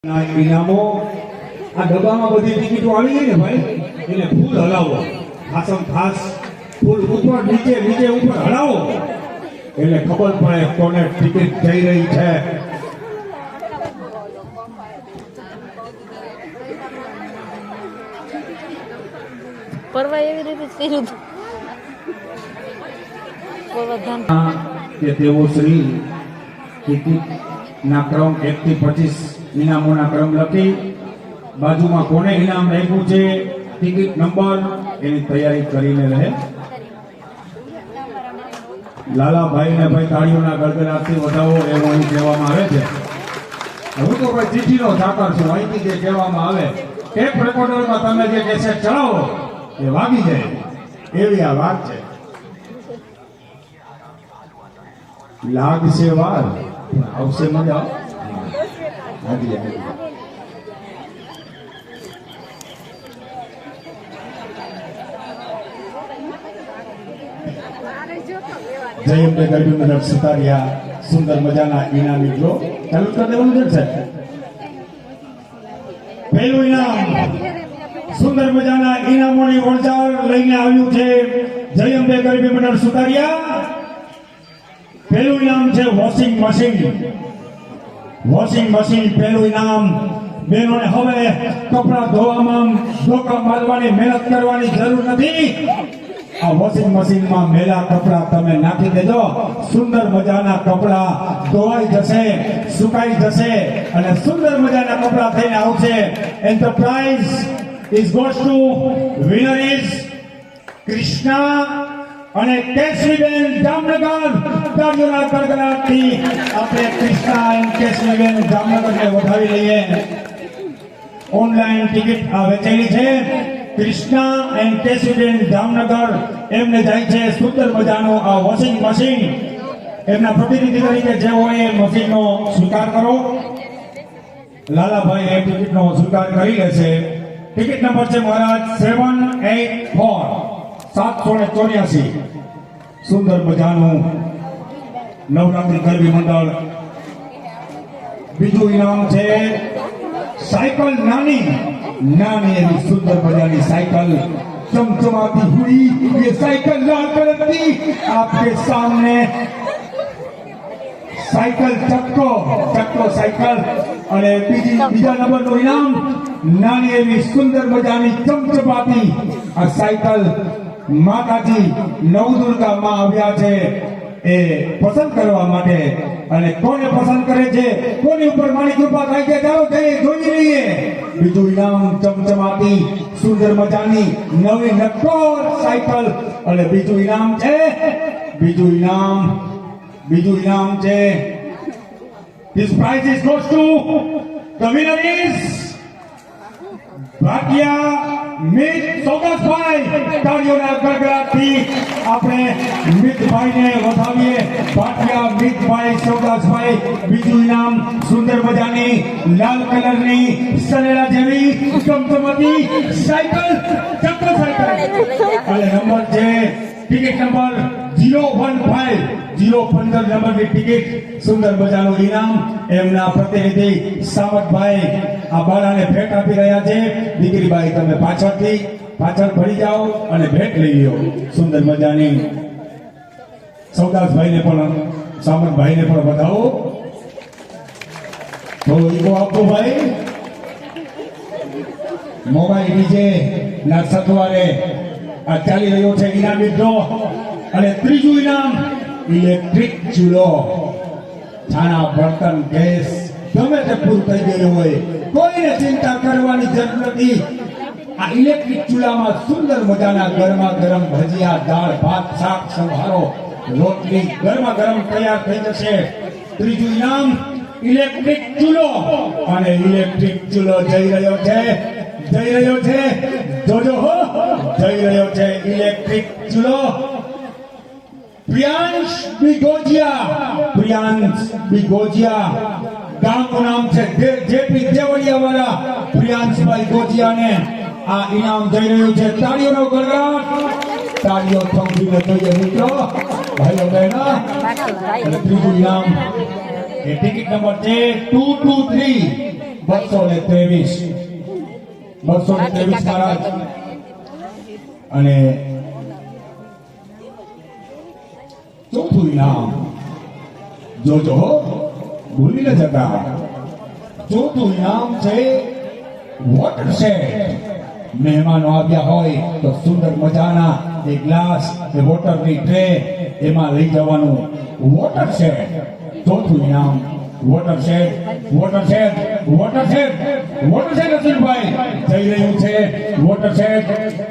ઇનામો આ ડબ્બામાં બધી ટિકિટો આવી ગઈ ને ભાઈ, એને ફૂલ હલાવો, ખાસમ ખાસ ફૂલ ઉપર નીચે નીચે ઉપર હલાવો એટલે ખબર પડે કોને ટિકિટ જઈ રહી છે. પરવા એવી રીતે કર્યું કે તેઓ શ્રી ટિકિટ ના ક્રમ 1 થી 25 ઇનામોના ક્રમ લખી બાજુમાં કોને ઇનામ રાખ્યું છે ટિકિટ નંબર એની તૈયારી કરીને રહે. લાલાભાઈ ને ભાઈ તાળીઓના ગડગડાટથી વધાવો એવું અહીં કહેવામાં આવે છે. હું તો ભાઈ ચીઠીનો ચાકર છું, અહીંથી જે કહેવામાં આવે ટેપ રેકોર્ડરમાં તમે જે કેસેટ ચલાવો એ વાગી જાય એવી આ વાત છે. લાગશે વાર આવશે મજા. હાજી હાજી જયંતે ગરબી મંડળ સુતારિયા સુંદર મજાના ઇનામ મિત્રો ચાલુ કરી દેવાનું છે. પહેલું ઇનામ સુંદર મજાના ઇનામોની વણઝાર લઈને આવ્યું છે જયંતે ગરબી મંડળ સુતારિયા. પહેલું ઇનામ છે વોશિંગ મશીન. વોશિંગ મશીન પહેલું ઇનામ. બહેનોને હવે કપડા ધોવામાં ધોકા મારવાની મહેનત કરવાની જરૂર નથી. આ વોશિંગ મશીનમાં મેલા કપડા તમે નાખી દેજો, સુંદર મજાના કપડા ધોવાઈ જશે, સુકાઈ જશે અને સુંદર મજાના કપડા થઈને આવશે. And the prize is goes to winner is Krishna અને કેશરીબેન જામનગર. તાળીઓના ગડગડાટથી આપણે કૃષ્ણા અને કેશરીબેન જામનગરને વધાવી લઈએ. ઓનલાઈન ટિકિટ આ વેચેલી છે. કૃષ્ણા એન્ડ કેશરીબેન જામનગર એમને જાય છે સુંદર મજાનો આ વોશિંગ મશીન. એમના પ્રતિનિધિ તરીકે જે હોય એ મશીનનો સ્વીકાર કરો. લાલાભાઈ એ ટિકિટનો સ્વીકાર કરી લેશે. ટિકિટ નંબર છે મહારાજ 784 સુંદર મજાનું નવરાત્રી ગરબી મંડળ. બીજું ઇનામ છે સાયકલ, નાની નાની એવી સુંદર મજાની साइकिल चमचमाती हुई ये साइकिल लाल कलर की आपके सामने साइकिल चक्को चक्को साइकिल. અને બીજા નંબરનું ઇનામ નાની એવી સુંદર મજાની ચમચમાતી આ સાયકલ. માતાજી નવદુર્ગા માં આવ્યા છે એ પસંદ કરવા માટે. અને કોને પસંદ કરે છે, કોની ઉપર મારી કૃપા થાય છે, ચાલો જઈએ જોઈ લઈએ. બીજું ઇનામ ચમચમાતી સુંદર મજાની નવી નક્કોર સાયકલ. અને બીજું ઇનામ છે This prize is goes to the winner is ભાગ્યા મિત સોગસભાઈ. તાળીઓના ગડગડાટથી આપણે મિતભાઈને વધાવીએ. ભાગ્યા મિતભાઈ સોગસભાઈ. બીજું ઇનામ સુંદર મજાની લાલ કલરની સરેલા જેવી ચમચમાતી સાયકલ, ચક્ર સાયકલ. અને નંબર છે ટિકિટ નંબર 015 નંબરની ટિકિટ. સુંદર મજાનું ઇનામ એમના પ્રતિનિધિ સાવતભાઈ આ બાળાને ભેટ આપી રહ્યા છે. દીકરીબાઈ તમે પાછળ ભરી જાઓ અને ભેટ લઈ લો સુંદર મજાની. સૌદાસભાઈને પણ સામતભાઈને પણ બતાવો. થોડો ઈગો આપો ભાઈ. મોબાઈલ ડીજે ના સથવારે આ ચાલી રહ્યો છે ઇનામી ડ્રો. અને ત્રીજું ઇનામ ઇલેક્ટ્રિક ચૂલો. છાણા બર્તન ગેસ ગમે તે પૂરું થઈ ગયેલું હોય, કોઈને ચિંતા કરવાની જરૂર નથી. આ ઇલેક્ટ્રિક ચૂલામાં સુંદર મજાના ગરમા ગરમ ભજીયા, દાળ ભાત, શાક સંભારો, રોટલી ગરમા ગરમ તૈયાર થઈ જશે. ત્રીજું ઇનામ ઇલેક્ટ્રિક ચૂલો. અને ઇલેક્ટ્રિક ચૂલો જઈ રહ્યો છે જોજો હો, જઈ રહ્યો છે ઇલેક્ટ્રિક ચૂલો. પ્રિયાંશ બિગોજિયા ગામનું નામ છે જેપી દેવળિયા વાળા પ્રિયાંશભાઈ ગોજિયાને આ ઇનામ જઈ રહ્યું છે. તાળીઓનો ગડગડાટ, તાળીઓ થંભીને જોઈએ મિત્રો, ભાઈઓ બહેનો. અને ત્રીજું ઇનામ એ ટિકિટ નંબર છે 223 223 મહારાજ અને ચોથું ઇનામ જોજો ભૂલી ન જતા. ચોથું ઇનામ છે વોટર સેટ. મહેમાનો આવ્યા હોય તો સુંદર મજાના એક ગ્લાસ કે વોટરની ટ્રે એમાં લઈ જવાનું વોટર સેટ. ચોથું ઇનામ વોટર સેટ. રસુલભાઈ જઈ રહ્યું છે વોટર સેટ.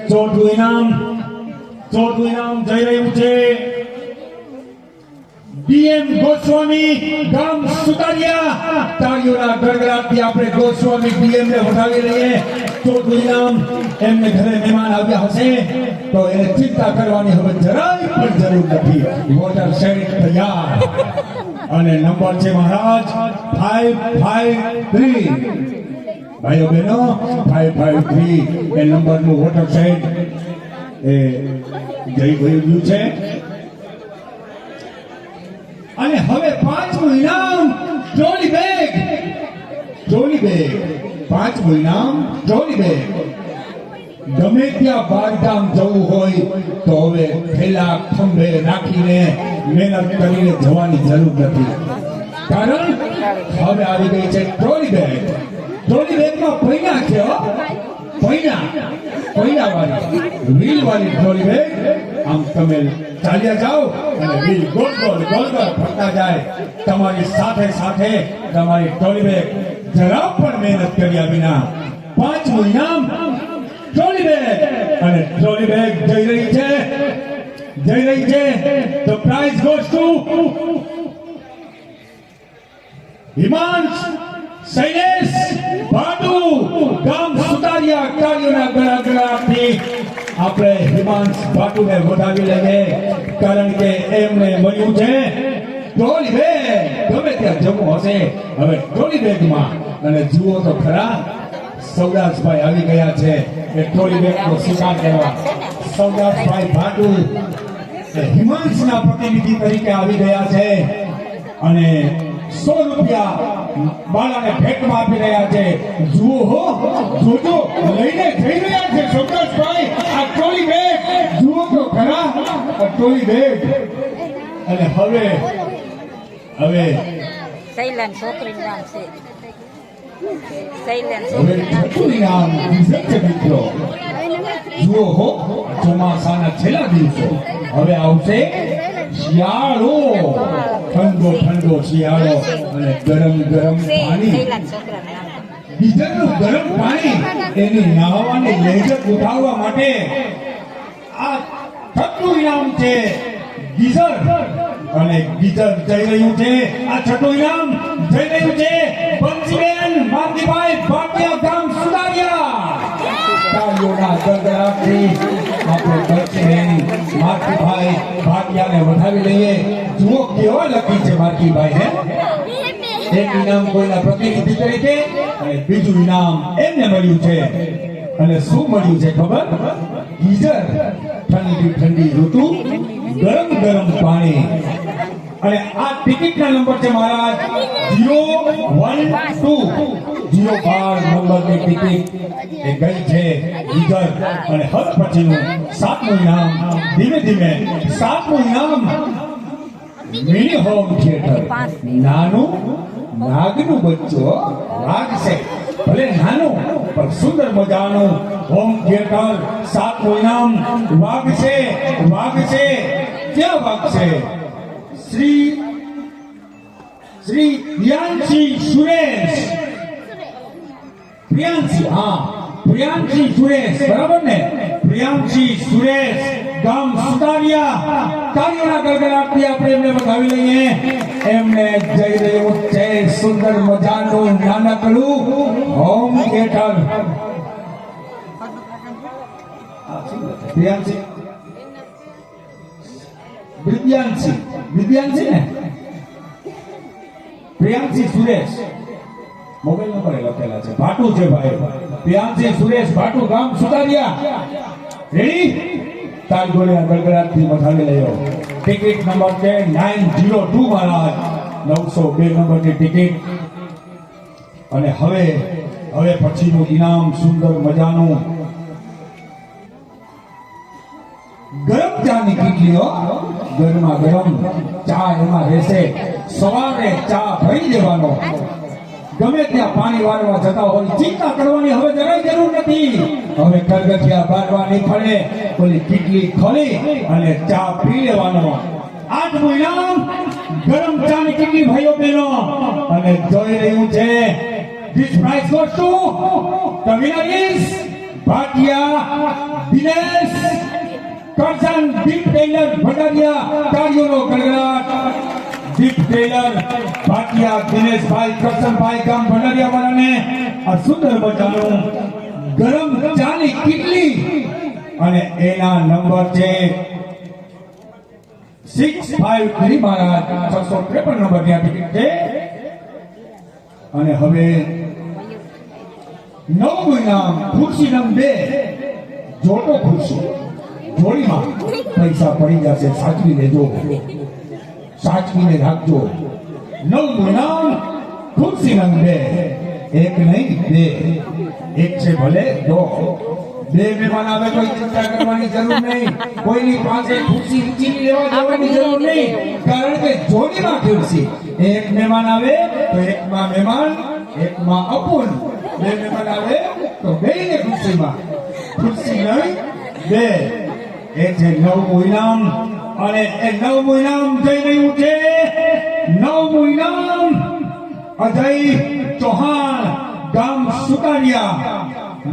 ચોથું ઇનામ જઈ રહ્યું છે ડીએમ ગોસ્વામી ગામ સુતારિયા. તાળીઓના ગડગડાટથી આપણે ગોસ્વામી ડીએમ ને વધાવી લઈએ. ચોથું ઇનામ એમને ઘરે મહેમાન આવ્યા હશે તો એને ચિંતા કરવાની હવે જરાય પણ જરૂર નથી. વોટર સેટ તૈયાર. અને નંબર છે મહારાજ 553. ભાઈઓ બહેનો 553 એ નંબરનું વોટર સેટ એ જઈ ગયું છે. અને હવે પાંચમું ઇનામ ટ્રોલી બેગ. પાંચમું ઇનામ ટ્રોલી બેગ. ગમે ત્યાં બારગામ જવું હોય તો હવે થેલા ખંભે રાખીને મહેનત કરીને જવાની જરૂર નથી. કારણ હવે આવી ગઈ છે ટ્રોલી બેગ. ટ્રોલી બેગમાં પૈણા છે હો. પૈણા વાળી વ્હીલ વાળી ટ્રોલી બેગ. આમ તમે ચાલ્યા જાઓ અને વ્હીલ ગોળ ફરતા જાય. તમારી સાથે તમારી ટ્રોલી બેગ જરા પણ મહેનત કર્યા વિના પાંચમું ઇનામ ટ્રોલી બેગ. અને ટ્રોલી બેગ જઈ રહી છે. તો prize goes to Himansh Shailesh Bhatu ગામ સુતારિયા. તાળીઓના ગળગડાટથી આપણે હિમાંશ ભાટુને વધાવી લઈએ કારણ કે એમને મળ્યું છે ટ્રોલી બેગ. ગમે ત્યાં જમવું હશે હવે ટ્રોલી બેગમાં. અને જુઓ તો ખરા સૌદાસભાઈ આવી ગયા છે એ ટ્રોલી બેગનો શિકાર કરવા. સૌદાસભાઈ ભાટુ હિમાંશના પ્રતિનિધિ તરીકે આવી ગયા છે અને 100 રૂપિયા બાળાને ભેટમાં આપી રહ્યા છે. જુઓ જોજો લઈને જઈ રહ્યા છે સૌદાસભાઈ આ ટ્રોલી બેગ. જુઓ તો ખરા આ ટ્રોલી બેગ. અને હવે સૈલાન છોકરીનું નામ છે. સૈલાન હવે છઠ્ઠું ઇનામ છે મિત્રો. જુઓ ચોમાસાના છેલ્લા દિવસો. હવે આવશે શિયાળો. ઠંડો શિયાળો અને ગરમ પાણી. ગીઝરનું ગરમ પાણી એની નહાવાની લહેજત ઉઠાવવા માટે આ છઠ્ઠું ઇનામ છે ગીઝર. અને ગીઝર જઈ રહ્યું છે. આ છઠ્ઠું ઇનામ જઈ રહ્યું છે બંસીબેન માલતીભાઈ ભાટિયા ગામ સુતારિયા. તાળીઓના ગડગડાટથી આપણે બંસીબેન માલતીભાઈ ભાટિયાને વધાવી લઈએ. જુઓ કેવા લકી છે માલતીભાઈ હે. એક ઇનામ કોઈના પ્રતિનિધિ તરીકે અને બીજું ઇનામ એમને મળ્યું છે. અને શું મળ્યું છે ખબર? ગીઝર. ઠંડી ઋતુ ગરમ પાણી. અને આ ટિકિટના નંબર છે મહારાજ 012 નંબરની ટિકિટ એ ગઈ છે ગીઝર. અને હવે પછીનું સાતમું ઇનામ ધીમે સાતમું ઇનામ મિની હોમ થિયેટર. નાનું નાગનું બચ્ચો વાગશે. ભલે નાનું પણ સુંદર મજાનું હોમ થિયેટર. સાતમું ઇનામ વાગશે. ક્યાં વાગશે? શ્રી પ્રિયાંશી સુરેશ. પ્રિયાંશી સુરેશ બરાબર ને? પ્રિયાંશી સુરેશ ગામ સુતારિયા. તાળીઓના ગડગડાટથી આપણે એમને વધાવી લઈએ. એમને જઈ રહ્યું છે સુંદર મજાનું નાનકડું હોમ થિયેટર. વિદ્યાંશી ને પ્રિયાંશી સુરેશ મોબાઈલ નંબર લખેલા છે. ભાટુ છે ભાઈ. પ્રિયાંશી સુરેશ ભાટુ ગામ સુતારિયા. રેડી? તાળીઓના ગડગડાટથી વધાવી લેજો. ટિકિટ નંબર છે 902 મહારાજ. 902 નંબરની ટિકિટ. અને હવે પછીનું ઇનામ સુંદર મજાનું ગરમ ચાની કીટલીઓ, ગરમા ગરમ ચા એમાં રહેશે. સવારે ચા ભરી દેવાનો, ગમે ત્યાં પાણી વાળવા જતા હોય ચિંતા કરવાની હવે જરાય જરૂર નથી. હવે કરગઠિયા બાંધવા નહીં પડે, ઓલી કીટલી ખોલી અને ચા પી લેવાનો. 8મું ઇનામ ગરમ ચાની કીટલી ભાઈઓ બહેનો, અને જોઈ રહ્યું છે this prize goes to the winner is Bhatia Dinesh Karjan Deep Tailor Bhandariya. તાળીઓનો ગડગડાટ. દીપ ટેલર ભાટિયા દિનેશભાઈ કરજણભાઈ ગામ ભંડારિયા વાળાને આ સુંદર મજાનું ગરમ ચાની કીટલી, અને એના નંબર છે 653 મહારાજ 653 નંબર ની ટિકિટ છે. અને હવે 9મું ઇનામ ખુરશી નંબર 2, જોટો ખુરશી. જોડીમાં પૈસા પડી જશે, સાચવી લેજો, સાચવીને રાખજો. 9મું ઇનામ ખુરશી નંબર 2, એક નહીં બે, એક છે ભલે 2. 2 મહેમાન આવે કોઈ ચિંતા કરવાની જરૂર નહીં, કોઈની પાસે ખુરશી ઉચીની લેવા જવાની જરૂર નહીં, કારણ કે જોડીમાં ખુરશી. એક મહેમાન આવે તો એકમાં મહેમાન, એકમાં અપૂન. 2 મહેમાન આવે તો બેયને ખુરશીમાં, ખુરશી નહીં 2. એ છે 9મું ઇનામ, અને એ 9મું ઇનામ જઈ રહ્યું છે. 9મું ઇનામ અજય ચૌહાણ ગામ સુતારિયા.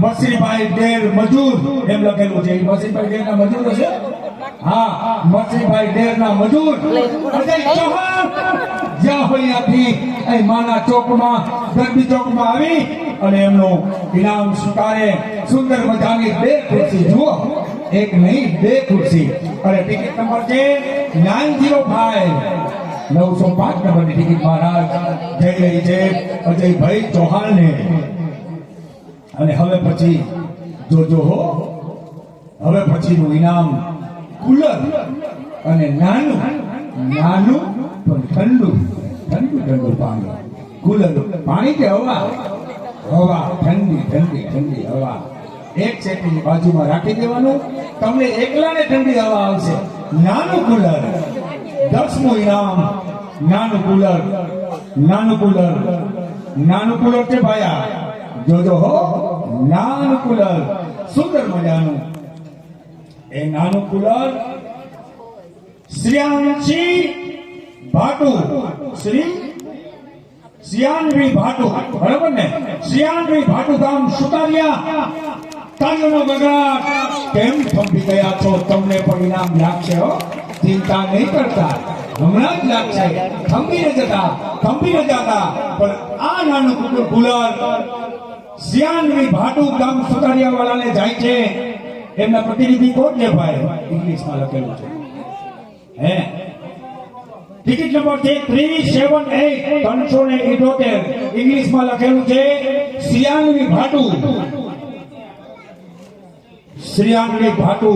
મસરીભાઈ ડેર મજૂર એમ લખેલું છે. મસરીભાઈ ડેર ના મજૂર હશે. હા, મસરીભાઈ ડેર ના મજૂર અજય ચૌહાણ જ્યાં હોય ત્યાંથી અહીં માના ચોકમાં, ગરબી ચોકમાં આવી અને એમનું ઇનામ સ્વીકારે. સુંદર મજાની 2 ખુરશી, જુઓ, એક નહીં 2 ખુરશી. અને ટિકિટ નંબર છે 905, 905 નંબરની ટિકિટ મહારાજ જઈ રહી છે અજયભાઈ ચૌહાણને. અને હવે પછી જોજો હો, હવે પછીનું ઇનામ કુલર, અને નાનું પણ ઠંડુ પાણી. કુલર પાણી કે હવા? હવા, ઠંડી હવા. એક સેટીની બાજુમાં રાખી દેવાનું, તમને એકલાને ઠંડી હવા આવશે. નાનું કુલર. 10મું ઇનામ નાનું કુલર છે ભાયા, જોજો હો, નાનું કુલર સુંદર મજાનું. એ નાનું કુલર શ્રીયાનસિંહ ભાટુ, શ્રીયાનભાઈ ભાટુ, બરાબર ને? શ્રીયાનભાઈ ભાટુ ગામ સુતારિયા. તાળીઓનો ગગડાટ. કેમ થંભી ગયા છો? તમને પણ ઇનામ લાગશે હો, ચિંતા નહીં કરતા, હમણાં જ લાગશે. થંભી ન જતા, પણ આ નાનું કુલર શ્રીયાનભાઈ ભાટુ ગામ સુતારિયા વાળાને જાય છે. એમના પ્રતિનિધિ કોણ છે ભાઈ? ઇંગ્લિશમાં લખેલું છે. હે, ટિકિટ નંબર છે 378, 378. ઇંગ્લિશમાં લખેલું છે શ્રીયાનભાઈ ભાટુ.